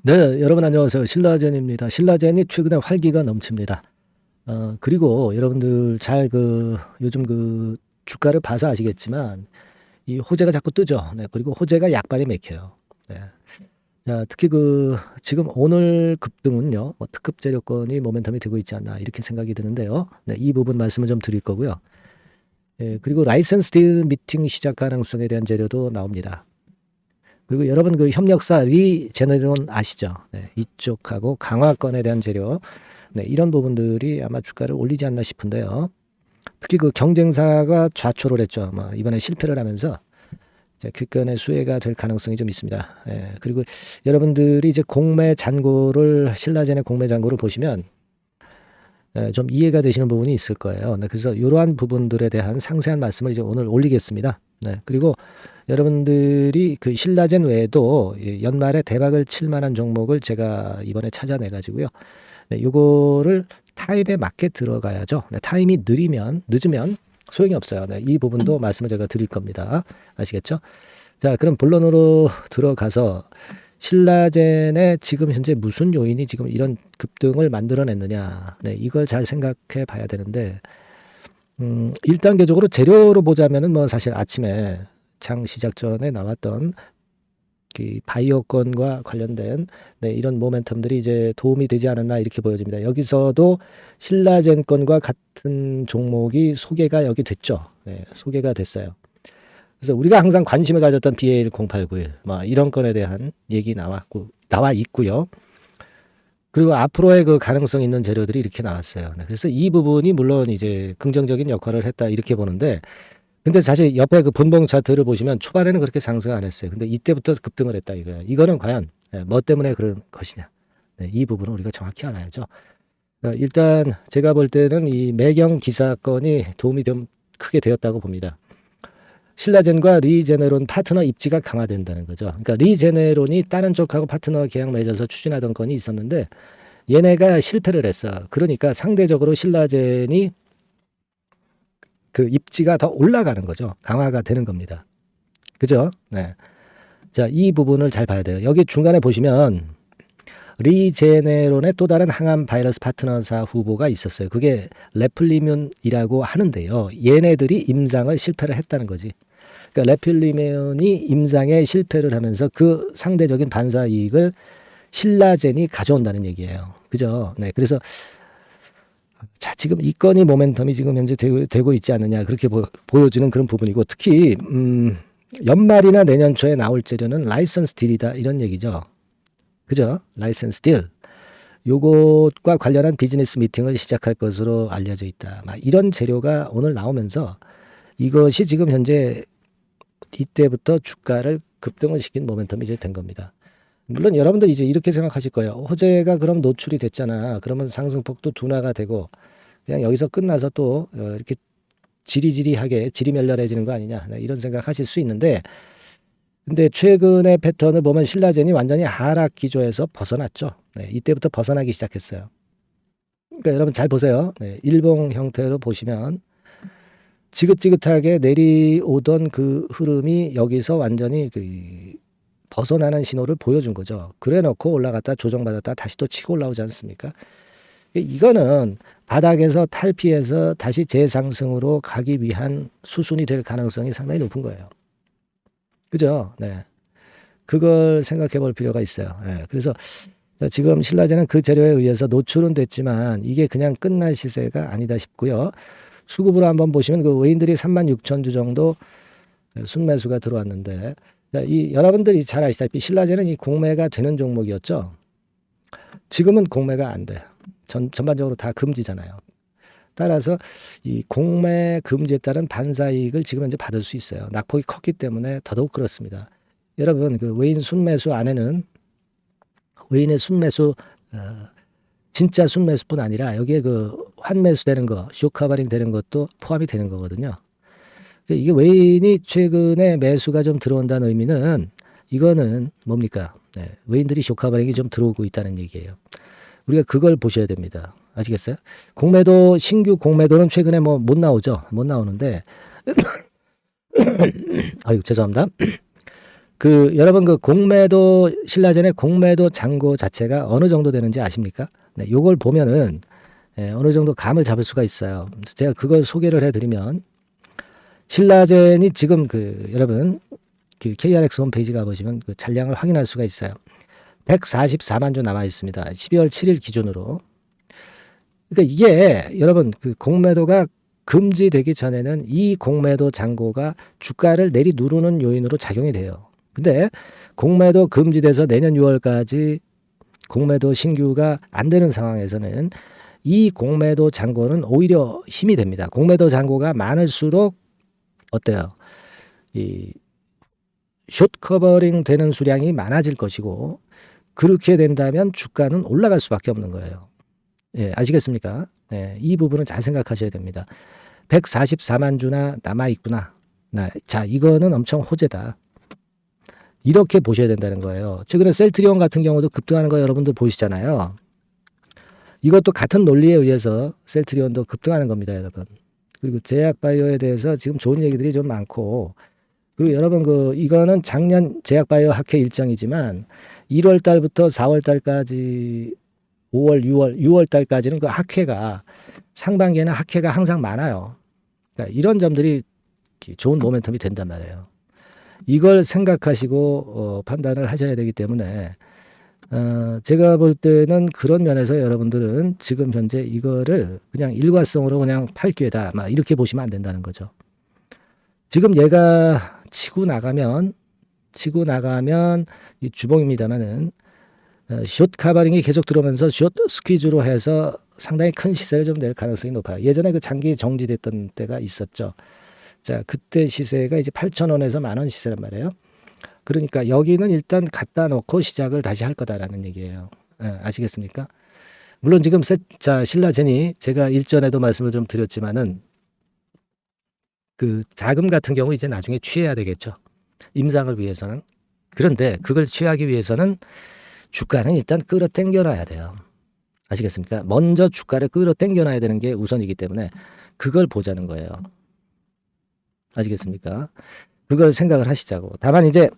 네, 여러분 안녕하세요. 신라젠입니다. 신라젠이 최근에 활기가 넘칩니다. 그리고 여러분들 잘 요즘 주가를 봐서 아시겠지만 이 호재가 자꾸 뜨죠. 네, 그리고 호재가 약발이 맥혀요. 네. 자, 특히 지금 오늘 급등은요, 뭐 특급 재료권이 모멘텀이 되고 있지 않나 이렇게 생각이 드는데요. 네, 이 부분 말씀을 좀 드릴 거고요. 그리고 라이선스 딜 미팅 시작 가능성에 대한 재료도 나옵니다. 그리고 여러분 협력사 리제네론 아시죠? 네, 이쪽하고 강화권에 대한 재료, 네, 이런 부분들이 아마 주가를 올리지 않나 싶은데요. 특히 경쟁사가 좌초를 했죠. 이번에 실패를 하면서 이제 귓건의 수혜가 될 가능성이 좀 있습니다. 그리고 여러분들이 이제 신라젠의 공매 잔고를 보시면 좀 이해가 되시는 부분이 있을 거예요. 네, 그래서 이러한 부분들에 대한 상세한 말씀을 이제 오늘 올리겠습니다. 네, 그리고 여러분들이 신라젠 외에도 연말에 대박을 칠 만한 종목을 제가 이번에 찾아내 가지고요. 네, 요거를 타입에 맞게 들어가야죠. 네, 타임이 늦으면 소용이 없어요. 네, 이 부분도 말씀을 제가 드릴 겁니다. 아시겠죠? 자, 그럼 본론으로 들어가서 신라젠의 지금 현재 무슨 요인이 지금 이런 급등을 만들어냈느냐. 네, 이걸 잘 생각해 봐야 되는데, 1단계적으로 재료로 보자면은 뭐 사실 아침에 장 시작 전에 나왔던 바이오건과 관련된 이런 모멘텀들이 이제 도움이 되지 않았나 이렇게 보여집니다. 여기서도 신라젠 건과 같은 종목이 소개가 여기 됐죠. 네, 소개가 됐어요. 그래서 우리가 항상 관심을 가졌던 BAL0891 이런 건에 대한 얘기 나와 있고요. 그리고 앞으로의 가능성 있는 재료들이 이렇게 나왔어요. 네, 그래서 이 부분이 물론 이제 긍정적인 역할을 했다 이렇게 보는데, 근데 사실 옆에 본봉 차트를 보시면 초반에는 그렇게 상승 안 했어요. 근데 이때부터 급등을 했다 이거예요. 이거는 과연 뭐 때문에 그런 것이냐. 네, 이 부분은 우리가 정확히 알아야죠. 일단 제가 볼 때는 이 매경 기사건이 도움이 좀 크게 되었다고 봅니다. 신라젠과 리제네론 파트너 입지가 강화된다는 거죠. 그러니까 리제네론이 다른 쪽하고 파트너 계약 맺어서 추진하던 건이 있었는데 얘네가 실패를 했어. 그러니까 상대적으로 신라젠이 입지가 더 올라가는 거죠. 강화가 되는 겁니다. 그죠? 네. 자, 이 부분을 잘 봐야 돼요. 여기 중간에 보시면 리제네론의 또 다른 항암 바이러스 파트너사 후보가 있었어요. 그게 레플리뮴이라고 하는데요. 얘네들이 임상을 실패를 했다는 거지. 그러니까 레플리뮴이 임상에 실패를 하면서 그 상대적인 반사 이익을 신라젠이 가져온다는 얘기예요. 그죠? 네. 그래서 자, 지금 이 건이 모멘텀이 지금 현재 되고 있지 않느냐 그렇게 보여지는 그런 부분이고, 특히 연말이나 내년 초에 나올 재료는 라이선스 딜이다 이런 얘기죠. 그죠? 라이선스 딜. 요것과 관련한 비즈니스 미팅을 시작할 것으로 알려져 있다. 이런 재료가 오늘 나오면서 이것이 지금 현재 이때부터 주가를 급등을 시킨 모멘텀이 이제 된 겁니다. 물론 여러분들 이제 이렇게 생각하실 거예요. 호재가 그럼 노출이 됐잖아. 그러면 상승폭도 둔화가 되고 그냥 여기서 끝나서 또 이렇게 지리지리하게 지리멸렬해지는 거 아니냐. 이런 생각하실 수 있는데, 근데 최근의 패턴을 보면 신라젠이 완전히 하락 기조에서 벗어났죠. 네, 이때부터 벗어나기 시작했어요. 그러니까 여러분 잘 보세요. 네, 일봉 형태로 보시면 지긋지긋하게 내려오던 그 흐름이 여기서 완전히 벗어나는 신호를 보여준 거죠. 그래 놓고 올라갔다 조정받았다 다시 또 치고 올라오지 않습니까? 이거는 바닥에서 탈피해서 다시 재상승으로 가기 위한 수순이 될 가능성이 상당히 높은 거예요. 그죠? 네. 그걸 생각해 볼 필요가 있어요. 네. 그래서 지금 신라젠은 그 재료에 의해서 노출은 됐지만 이게 그냥 끝날 시세가 아니다 싶고요. 수급으로 한번 보시면 외인들이 36,000주 정도 순매수가 들어왔는데, 여러분들이 잘 아시다시피 신라젠은 이 공매가 되는 종목이었죠. 지금은 공매가 안 돼요. 전반적으로 다 금지잖아요. 따라서 이 공매 금지에 따른 반사이익을 지금 현재 받을 수 있어요. 낙폭이 컸기 때문에 더더욱 그렇습니다. 여러분 외인 순매수 안에는 외인의 순매수 진짜 순매수뿐 아니라 여기에 환매수 되는 거, 쇼커버링 되는 것도 포함이 되는 거거든요. 이게 외인이 최근에 매수가 좀 들어온다는 의미는 이거는 뭡니까? 네, 외인들이 쇼커버링이 좀 들어오고 있다는 얘기예요. 우리가 그걸 보셔야 됩니다. 아시겠어요? 신규 공매도는 최근에 못 나오죠. 못 나오는데, 아유, 죄송합니다. 여러분 공매도 신라젠의 공매도 잔고 자체가 어느 정도 되는지 아십니까? 네, 요걸 보면은 어느 정도 감을 잡을 수가 있어요. 그래서 제가 그걸 소개를 해드리면 신라젠이 지금 여러분 KRX 홈페이지 가보시면 잔량을 확인할 수가 있어요. 144만 주 남아 있습니다. 12월 7일 기준으로. 그러니까 이게 여러분 공매도가 금지되기 전에는 이 공매도 잔고가 주가를 내리누르는 요인으로 작용이 돼요. 근데 공매도 금지돼서 내년 6월까지 공매도 신규가 안 되는 상황에서는 이 공매도 잔고는 오히려 힘이 됩니다. 공매도 잔고가 많을수록 어때요? 이 숏 커버링 되는 수량이 많아질 것이고 그렇게 된다면 주가는 올라갈 수밖에 없는 거예요. 예, 아시겠습니까? 예, 이 부분은 잘 생각하셔야 됩니다. 144만 주나 남아 있구나. 자, 이거는 엄청 호재다. 이렇게 보셔야 된다는 거예요. 최근에 셀트리온 같은 경우도 급등하는 거 여러분들 보시잖아요. 이것도 같은 논리에 의해서 셀트리온도 급등하는 겁니다, 여러분. 그리고 제약바이오에 대해서 지금 좋은 얘기들이 좀 많고, 그리고 여러분 이거는 작년 제약바이오 학회 일정이지만 1월 달부터 4월 달까지 5월, 6월 달까지는 학회가 상반기에는 학회가 항상 많아요. 그러니까 이런 점들이 좋은 모멘텀이 된단 말이에요. 이걸 생각하시고 판단을 하셔야 되기 때문에 제가 볼 때는 그런 면에서 여러분들은 지금 현재 이거를 그냥 일과성으로 그냥 팔 기회다 막 이렇게 보시면 안 된다는 거죠. 지금 얘가 치고 나가면 이 주봉입니다만은 숏 카바링이 계속 들어오면서 숏 스퀴즈로 해서 상당히 큰 시세를 좀 낼 가능성이 높아요. 예전에 장기 정지됐던 때가 있었죠. 자, 그때 시세가 이제 8,000원에서 10,000원 시세란 말이에요. 그러니까 여기는 일단 갖다 놓고 시작을 다시 할 거다라는 얘기예요. 아시겠습니까? 물론 지금 신라젠이 제가 일전에도 말씀을 좀 드렸지만은 자금 같은 경우 이제 나중에 취해야 되겠죠. 임상을 위해서는. 그런데 그걸 취하기 위해서는 주가는 일단 끌어당겨 놔야 돼요. 아시겠습니까? 먼저 주가를 끌어당겨 놔야 되는 게 우선이기 때문에 그걸 보자는 거예요. 아시겠습니까? 그걸 생각을 하시자고. 다만 이제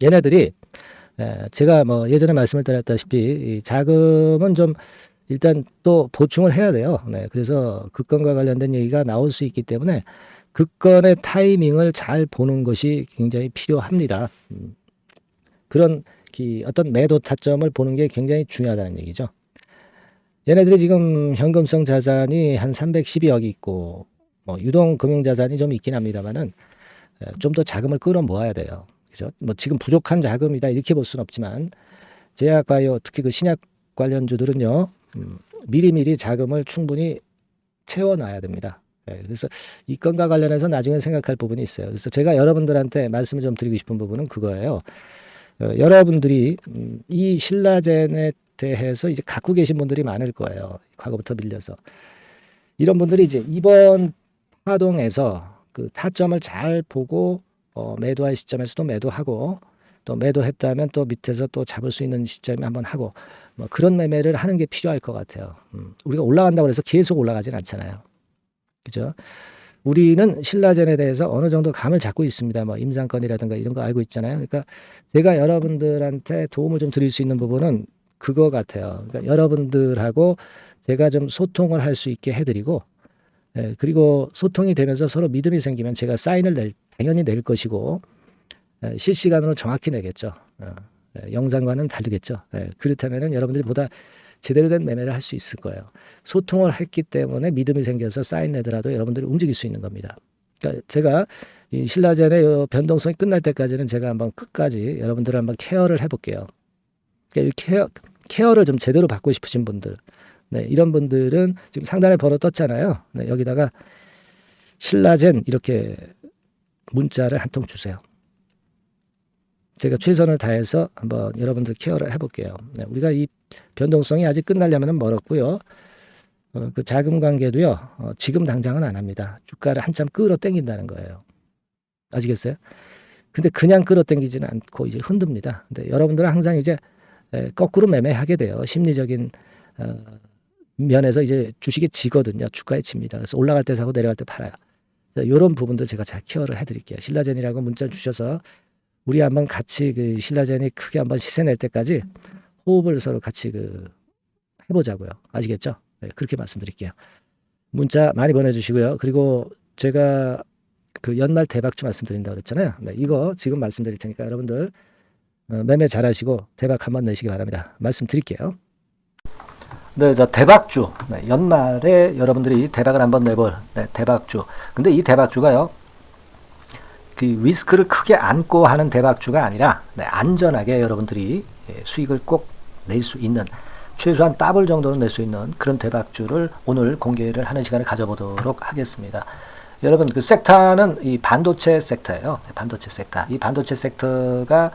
얘네들이 제가 예전에 말씀을 드렸다시피 자금은 좀 일단 또 보충을 해야 돼요. 네, 그래서 그건과 관련된 얘기가 나올 수 있기 때문에 그건의 타이밍을 잘 보는 것이 굉장히 필요합니다. 그런 어떤 매도 타점을 보는 게 굉장히 중요하다는 얘기죠. 얘네들이 지금 현금성 자산이 한 312억이 있고 유동 금융 자산이 좀 있긴 합니다만은 좀 더 자금을 끌어모아야 돼요. 그죠? 지금 부족한 자금이다 이렇게 볼 수는 없지만 제약바이오 특히 신약 관련주들은요 미리미리 자금을 충분히 채워놔야 됩니다. 그래서 이 건과 관련해서 나중에 생각할 부분이 있어요. 그래서 제가 여러분들한테 말씀을 좀 드리고 싶은 부분은 그거예요. 여러분들이 이 신라젠에 대해서 이제 갖고 계신 분들이 많을 거예요. 과거부터 밀려서. 이런 분들이 이제 이번 파동에서 타점을 잘 보고 매도할 시점에서도 매도하고 또 매도했다면 또 밑에서 또 잡을 수 있는 시점에 한번 하고 그런 매매를 하는 게 필요할 것 같아요. 우리가 올라간다고 해서 계속 올라가진 않잖아요. 그죠? 우리는 신라젠에 대해서 어느 정도 감을 잡고 있습니다. 임상권이라든가 이런 거 알고 있잖아요. 그러니까 제가 여러분들한테 도움을 좀 드릴 수 있는 부분은 그거 같아요. 그러니까 여러분들하고 제가 좀 소통을 할 수 있게 해드리고 그리고 소통이 되면서 서로 믿음이 생기면 제가 사인을 당연히 낼 것이고 실시간으로 정확히 내겠죠. 영상과는 다르겠죠. 그렇다면 여러분들이 보다 제대로 된 매매를 할 수 있을 거예요. 소통을 했기 때문에 믿음이 생겨서 사인 내더라도 여러분들이 움직일 수 있는 겁니다. 그러니까 제가 이 신라젠의 변동성이 끝날 때까지는 제가 한번 끝까지 여러분들을 한번 케어를 해볼게요. 그러니까 케어를 좀 제대로 받고 싶으신 분들, 이런 분들은 지금 상단에 번호 떴잖아요. 여기다가 신라젠 이렇게 문자를 한 통 주세요. 제가 최선을 다해서 한번 여러분들 케어를 해볼게요. 우리가 이 변동성이 아직 끝나려면 멀었고요. 그 자금 관계도요. 지금 당장은 안 합니다. 주가를 한참 끌어당긴다는 거예요. 아시겠어요? 근데 그냥 끌어당기지는 않고 이제 흔듭니다. 근데 여러분들은 항상 이제 거꾸로 매매하게 돼요. 심리적인 면에서 이제 주식이 지거든요. 주가에 집니다. 그래서 올라갈 때 사고 내려갈 때 팔아요. 이런 부분들 제가 잘 케어를 해드릴게요. 신라젠이라고 문자 주셔서 우리 한번 같이 그 신라젠이 크게 한번 시세 낼 때까지 호흡을 서로 같이 해보자고요. 아시겠죠? 네, 그렇게 말씀드릴게요. 문자 많이 보내주시고요. 그리고 제가 그 연말 대박주 말씀드린다고 그랬잖아요. 네, 이거 지금 말씀드릴 테니까 여러분들 매매 잘하시고 대박 한번 내시기 바랍니다. 말씀드릴게요. 네, 저 대박주. 네, 연말에 여러분들이 대박을 한번 내볼 대박주. 근데 이 대박주가요, 그 리스크를 크게 안고 하는 대박주가 아니라 안전하게 여러분들이 수익을 꼭 낼 수 있는, 최소한 더블 정도는 낼 수 있는 그런 대박주를 오늘 공개를 하는 시간을 가져보도록 하겠습니다. 여러분, 그 섹터는 이 반도체 섹터예요. 반도체 섹터. 이 반도체 섹터가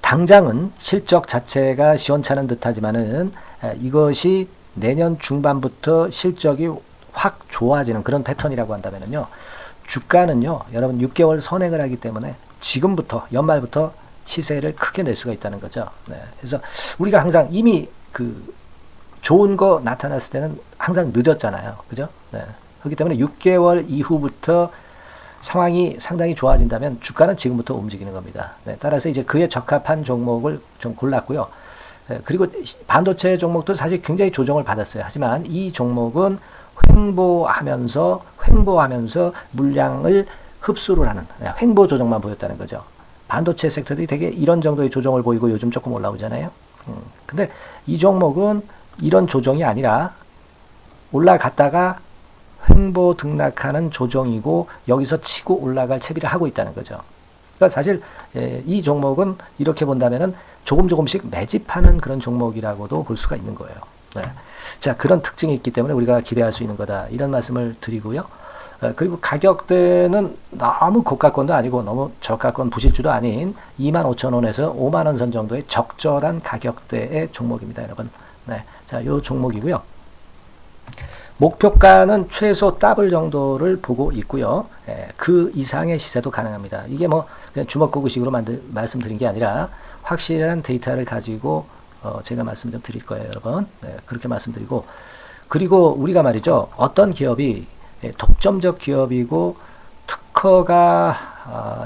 당장은 실적 자체가 시원찮은 듯하지만은 이것이 내년 중반부터 실적이 확 좋아지는 그런 패턴이라고 한다면요, 주가는요, 여러분 6개월 선행을 하기 때문에 지금부터 연말부터 시세를 크게 낼 수가 있다는 거죠. 네. 그래서 우리가 항상 이미 그 좋은 거 나타났을 때는 항상 늦었잖아요. 그죠? 네. 그렇기 때문에 6개월 이후부터 상황이 상당히 좋아진다면 주가는 지금부터 움직이는 겁니다. 네. 따라서 이제 그에 적합한 종목을 좀 골랐고요. 네. 그리고 반도체 종목도 사실 굉장히 조정을 받았어요. 하지만 이 종목은 횡보하면서 물량을 흡수를 하는 횡보 조정만 보였다는 거죠. 반도체 섹터들이 되게 이런 정도의 조정을 보이고 요즘 조금 올라오잖아요. 근데 이 종목은 이런 조정이 아니라 올라갔다가 횡보 등락하는 조정이고 여기서 치고 올라갈 채비를 하고 있다는 거죠. 그러니까 사실 이 종목은 이렇게 본다면은 조금씩 매집하는 그런 종목이라고도 볼 수가 있는 거예요. 네. 자, 그런 특징이 있기 때문에 우리가 기대할 수 있는 거다, 이런 말씀을 드리고요. 그리고 가격대는 너무 고가권도 아니고 너무 저가권 부실주도 아닌 25,000원에서 50,000원 선 정도의 적절한 가격대의 종목입니다, 여러분. 네. 자, 요 종목이고요. 목표가는 최소 더블 정도를 보고 있고요. 그 이상의 시세도 가능합니다. 이게 뭐 그냥 주먹구구식으로 말씀드린 게 아니라 확실한 데이터를 가지고 제가 말씀 좀 드릴 거예요, 여러분. 네, 그렇게 말씀드리고, 그리고 우리가 말이죠, 어떤 기업이 독점적 기업이고 특허가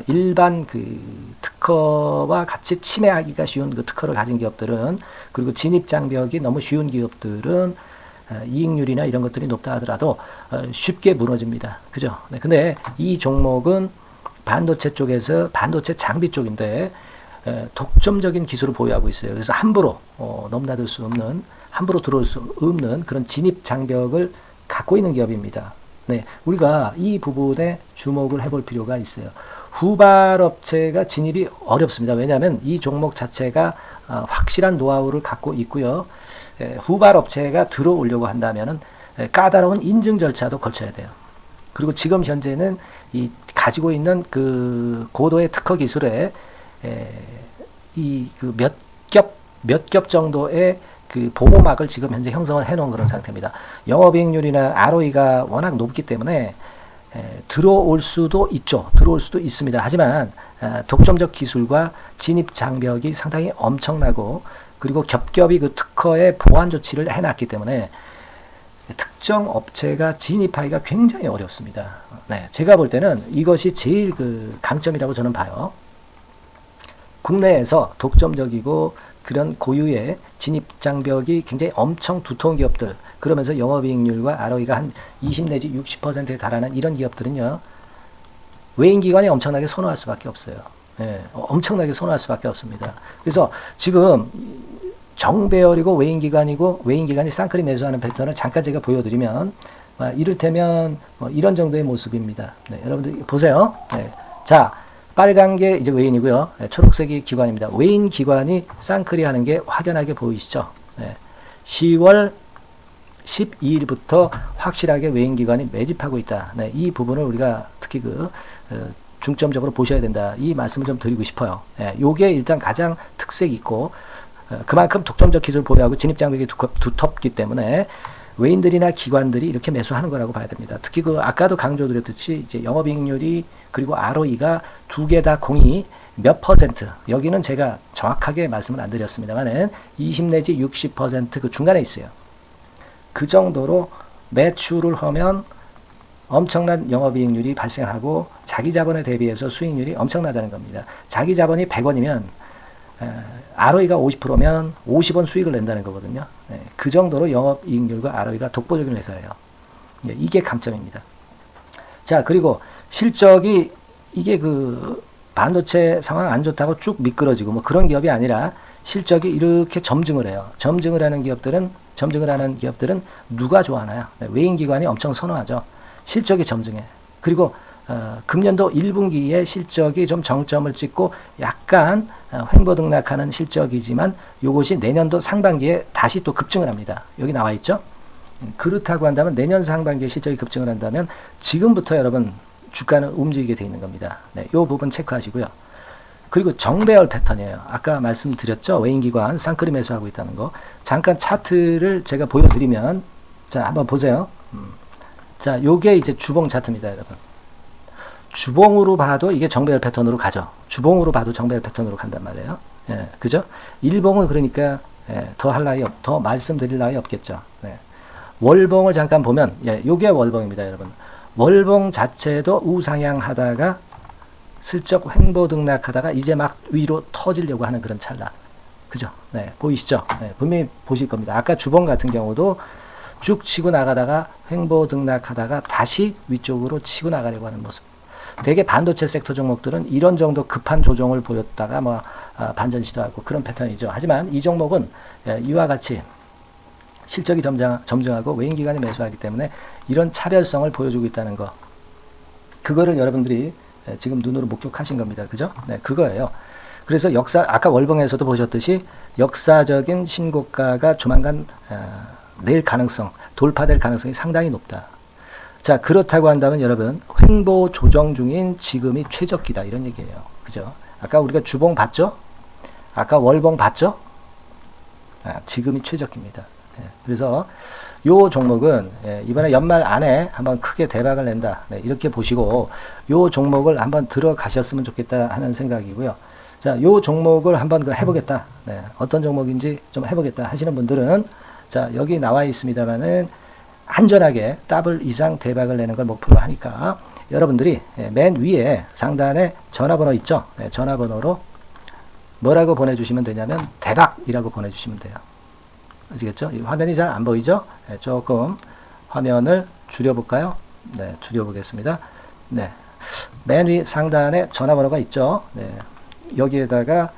일반 그 특허와 같이 침해하기가 쉬운 그 특허를 가진 기업들은, 그리고 진입 장벽이 너무 쉬운 기업들은 이익률이나 이런 것들이 높다 하더라도 쉽게 무너집니다. 그죠? 네, 근데 이 종목은 반도체 쪽에서 반도체 장비 쪽인데 독점적인 기술을 보유하고 있어요. 그래서 함부로 넘나들 수 없는, 함부로 들어올 수 없는 그런 진입 장벽을 갖고 있는 기업입니다. 네, 우리가 이 부분에 주목을 해볼 필요가 있어요. 후발업체가 진입이 어렵습니다. 왜냐하면 이 종목 자체가 확실한 노하우를 갖고 있고요. 후발업체가 들어오려고 한다면은 까다로운 인증 절차도 거쳐야 돼요. 그리고 지금 현재는 이 가지고 있는 그 고도의 특허 기술에 이 그 몇 겹 정도의 그 보호막을 지금 현재 형성을 해놓은 그런 상태입니다. 영업이익률이나 ROE가 워낙 높기 때문에 들어올 수도 있죠. 들어올 수도 있습니다. 하지만 독점적 기술과 진입 장벽이 상당히 엄청나고, 그리고 겹겹이 그 특허의 보완 조치를 해놨기 때문에 특정 업체가 진입하기가 굉장히 어렵습니다. 네, 제가 볼 때는 이것이 제일 그 강점이라고 저는 봐요. 국내에서 독점적이고 그런 고유의 진입 장벽이 굉장히 엄청 두터운 기업들, 그러면서 영업이익률과 ROE가 한 20 내지 60%에 달하는 이런 기업들은요, 외인기관이 엄청나게 선호할 수밖에 없어요. 예, 엄청나게 선호할 수밖에 없습니다. 그래서 지금 정배열이고 외인기관이 쌍끌이 매수하는 패턴을 잠깐 제가 보여드리면, 이를테면 이런 정도의 모습입니다. 네, 여러분들 보세요. 네, 자, 빨간 게 이제 외인이고요. 네, 초록색이 기관입니다. 외인 기관이 쌍끌이 하는 게 확연하게 보이시죠? 네, 10월 12일부터 확실하게 외인 기관이 매집하고 있다. 네, 이 부분을 우리가 특히 중점적으로 보셔야 된다, 이 말씀을 좀 드리고 싶어요. 네, 요게 일단 가장 특색이 있고, 그만큼 독점적 기술을 보유하고 진입 장벽이 두텁기 때문에 외인들이나 기관들이 이렇게 매수하는 거라고 봐야 됩니다. 특히 아까도 강조드렸듯이 이제 영업이익률이 그리고 ROE가 두 개 다 공이 몇 퍼센트, 여기는 제가 정확하게 말씀을 안 드렸습니다만은 20 내지 60% 그 중간에 있어요. 그 정도로 매출을 하면 엄청난 영업이익률이 발생하고 자기 자본에 대비해서 수익률이 엄청나다는 겁니다. 자기 자본이 100원이면 ROE가 50%면 50원 수익을 낸다는 거거든요. 네, 그 정도로 영업이익률과 ROE가 독보적인 회사예요. 네, 이게 강점입니다. 자, 그리고 실적이 이게 그 반도체 상황 안 좋다고 쭉 미끄러지고 뭐 그런 기업이 아니라 실적이 이렇게 점증을 해요. 점증을 하는 기업들은 누가 좋아하나요? 네, 외인기관이 엄청 선호하죠. 실적이 점증해. 그리고 금년도 1분기에 실적이 좀 정점을 찍고 약간 횡보등락하는 실적이지만 이것이 내년도 상반기에 다시 또 급증을 합니다. 여기 나와 있죠? 그렇다고 한다면 내년 상반기에 실적이 급증을 한다면 지금부터 여러분 주가는 움직이게 돼 있는 겁니다. 네, 이 부분 체크하시고요. 그리고 정배열 패턴이에요. 아까 말씀드렸죠. 외인기관 쌍끌이 매수하고 있다는 거. 잠깐 차트를 제가 보여드리면 자 한번 보세요. 자, 요게 이제 주봉 차트입니다, 여러분. 주봉으로 봐도 이게 정배열 패턴으로 가죠. 주봉으로 봐도 정배열 패턴으로 간단 말이에요. 예, 그죠? 일봉은 그러니까 더 할 나위 더 말씀드릴 나위 없겠죠. 네. 월봉을 잠깐 보면 요게 월봉입니다, 여러분. 월봉 자체도 우상향하다가 슬쩍 횡보등락하다가 이제 막 위로 터지려고 하는 그런 찰나. 그죠? 네, 보이시죠? 네, 분명히 보실 겁니다. 아까 주봉 같은 경우도 쭉 치고 나가다가 횡보등락하다가 다시 위쪽으로 치고 나가려고 하는 모습. 대개 반도체 섹터 종목들은 이런 정도 급한 조정을 보였다가 뭐 반전 시도하고 그런 패턴이죠. 하지만 이 종목은 이와 같이 실적이 점증하고 외인기관이 매수하기 때문에 이런 차별성을 보여주고 있다는 거. 그거를 여러분들이 지금 눈으로 목격하신 겁니다. 그죠? 네, 그거예요. 그래서 아까 월봉에서도 보셨듯이 역사적인 신고가가 조만간 낼 가능성, 돌파될 가능성이 상당히 높다. 자, 그렇다고 한다면 여러분, 횡보 조정 중인 지금이 최적기다. 이런 얘기예요. 그죠? 아까 우리가 주봉 봤죠? 아까 월봉 봤죠? 지금이 최적기입니다. 그래서 요 종목은 이번에 연말 안에 한번 크게 대박을 낸다. 네, 이렇게 보시고 요 종목을 한번 들어가셨으면 좋겠다 하는 생각이고요. 자, 요 종목을 한번 해보겠다. 네, 어떤 종목인지 좀 해보겠다 하시는 분들은 자, 여기 나와 있습니다만은 안전하게 더블 이상 대박을 내는 걸 목표로 하니까 여러분들이 맨 위에 상단에 전화번호 있죠? 네, 전화번호로 뭐라고 보내주시면 되냐면 대박이라고 보내주시면 돼요. 아시겠죠? 이 화면이 잘 안 보이죠? 네, 조금 화면을 줄여볼까요? 네, 줄여보겠습니다. 네, 맨 위 상단에 전화번호가 있죠? 네, 여기에다가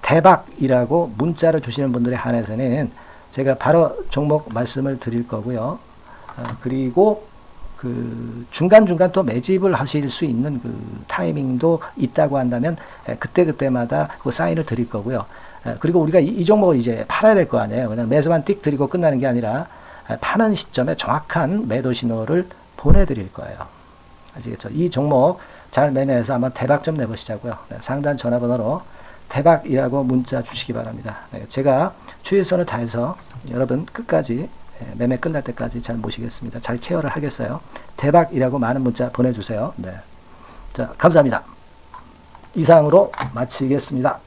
대박이라고 문자를 주시는 분들에 한해서는 제가 바로 종목 말씀을 드릴 거고요. 그리고 그 중간중간 또 매집을 하실 수 있는 그 타이밍도 있다고 한다면 그때마다 그 사인을 드릴 거고요. 그리고 우리가 이 종목을 이제 팔아야 될 거 아니에요. 그냥 매수만 띡 드리고 끝나는 게 아니라 파는 시점에 정확한 매도 신호를 보내드릴 거예요. 아시겠죠? 이 종목 잘 매매해서 한번 대박 좀 내보시자고요. 네, 상단 전화번호로 대박이라고 문자 주시기 바랍니다. 네, 제가 최선을 다해서 여러분 끝까지 매매 끝날 때까지 잘 모시겠습니다. 잘 케어를 하겠어요. 대박이라고 많은 문자 보내주세요. 네. 자, 감사합니다. 이상으로 마치겠습니다.